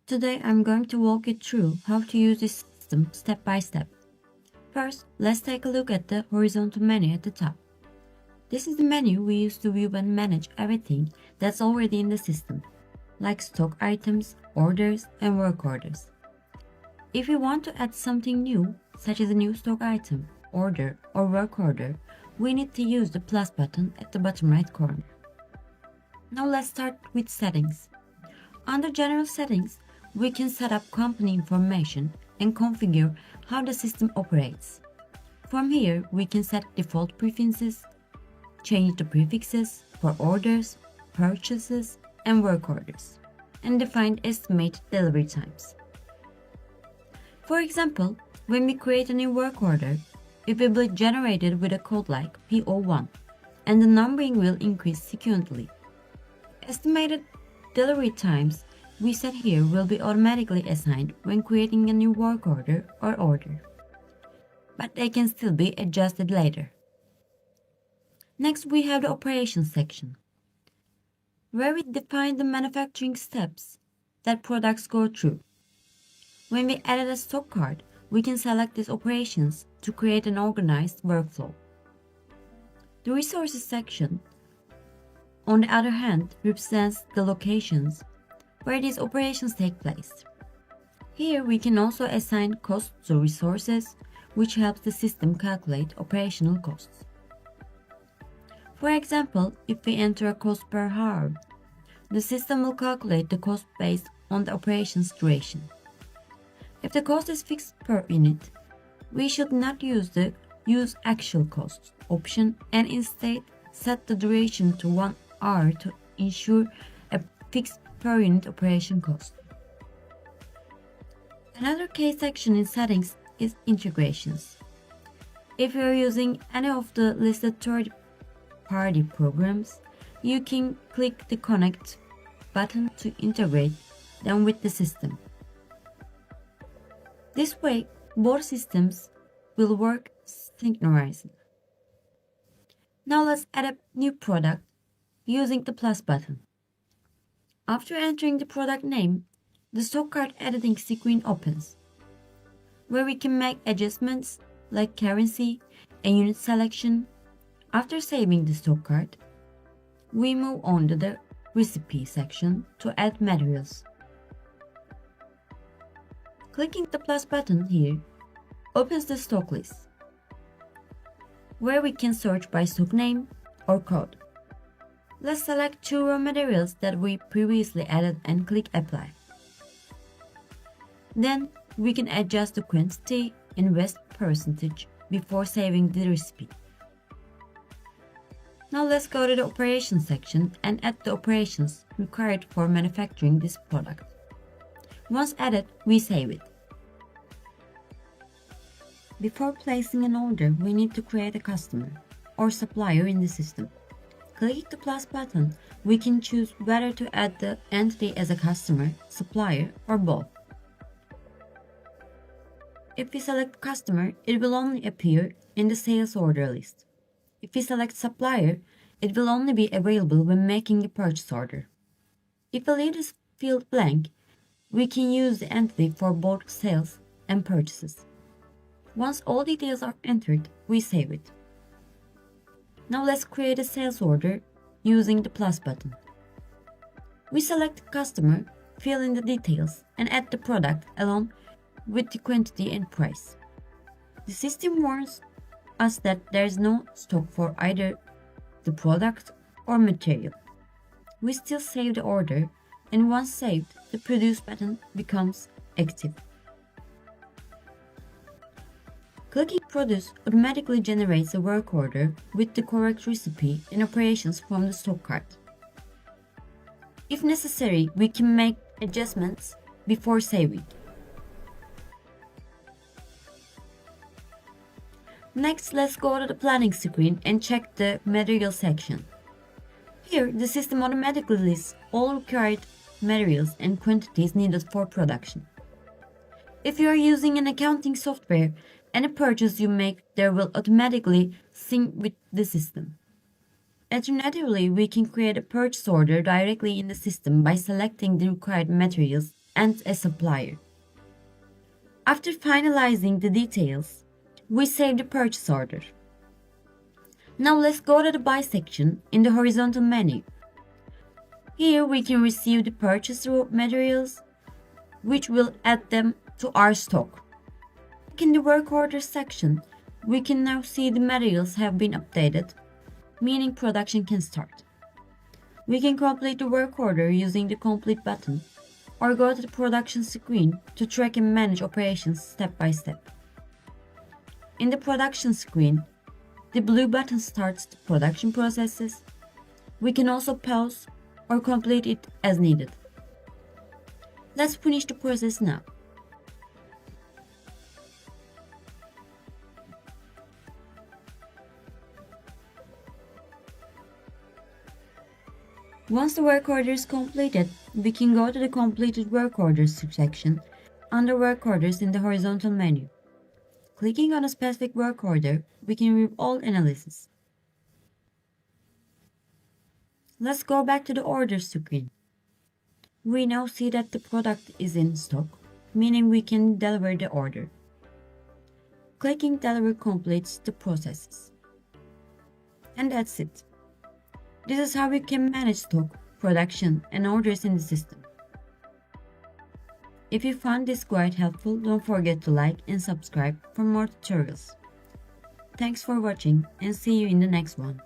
Today I'm going to walk you through how to use this system step by step. First, let's take a look at the horizontal menu at the top. This is the menu we use to view and manage everything that's already in the system, like stock items, orders, and work orders. If we want to add something new, such as a new stock item, order, or work order, we need to use the plus button at the bottom right corner. Now let's start with settings. Under General Settings, we can set up company information and configure how the system operates. From here, we can set default preferences, change the prefixes for orders, purchases, and work orders, and define estimated delivery times. For example, when we create a new work order, it will be generated with a code like PO1, and the numbering will increase sequentially. Estimated delivery times we set here will be automatically assigned when creating a new work order or order, but they can still be adjusted later. Next, we have the operations section, where we define the manufacturing steps that products go through. When we added a stock card, we can select these operations to create an organized workflow. The resources section, on the other hand, represents the locations where these operations take place. Here we can also assign costs to resources, which helps the system calculate operational costs. For example, if we enter a cost per hour, the system will calculate the cost based on the operation's duration. If the cost is fixed per unit, we should not use the Use Actual Costs option and instead set the duration to 1 hour to ensure a fixed per unit operation cost. Another key section in settings is integrations. If you are using any of the listed third-party programs, you can click the Connect button to integrate them with the system. This way, both systems will work synchronized. Now let's add a new product using the plus button. After entering the product name, the stock card editing screen opens, where we can make adjustments like currency and unit selection. After saving the stock card, we move on to the recipe section to add materials. Clicking the plus button here opens the stock list, where we can search by stock name or code. Let's select 2 raw materials that we previously added and click Apply. Then we can adjust the quantity and waste percentage before saving the recipe. Now let's go to the operations section and add the operations required for manufacturing this product. Once added, we save it. Before placing an order, we need to create a customer or supplier in the system. Clicking the plus button, we can choose whether to add the entity as a customer, supplier, or both. If we select customer, it will only appear in the sales order list. If we select supplier, it will only be available when making a purchase order. If we leave this field blank, we can use the entity for both sales and purchases. Once all details are entered, we save it. Now let's create a sales order using the plus button. We select customer, fill in the details, and add the product along with the quantity and price. The system warns us that there is no stock for either the product or material. We still save the order, and once saved, the Produce button becomes active. Clicking Produce automatically generates a work order with the correct recipe and operations from the stock card. If necessary, we can make adjustments before saving. Next, let's go to the planning screen and check the material section. Here, the system automatically lists all required materials and quantities needed for production. If you are using an accounting software, any purchase you make there will automatically sync with the system. Alternatively, we can create a purchase order directly in the system by selecting the required materials and a supplier. After finalizing the details, we save the purchase order. Now let's go to the buy section in the horizontal menu. Here we can receive the purchase raw materials, which will add them to our stock. In the work order section, we can now see the materials have been updated, meaning production can start. We can complete the work order using the complete button, or go to the production screen to track and manage operations step by step. In the production screen, the blue button starts the production processes. We can also pause or complete it as needed. Let's finish the process now. Once the work order is completed, we can go to the completed work orders section under work orders in the horizontal menu. Clicking on a specific work order, we can view all analysis. Let's go back to the orders screen. We now see that the product is in stock, meaning we can deliver the order. Clicking deliver completes the processes. And that's it. This is how we can manage stock, production, and orders in the system. If you found this quite helpful, don't forget to like and subscribe for more tutorials. Thanks for watching and see you in the next one.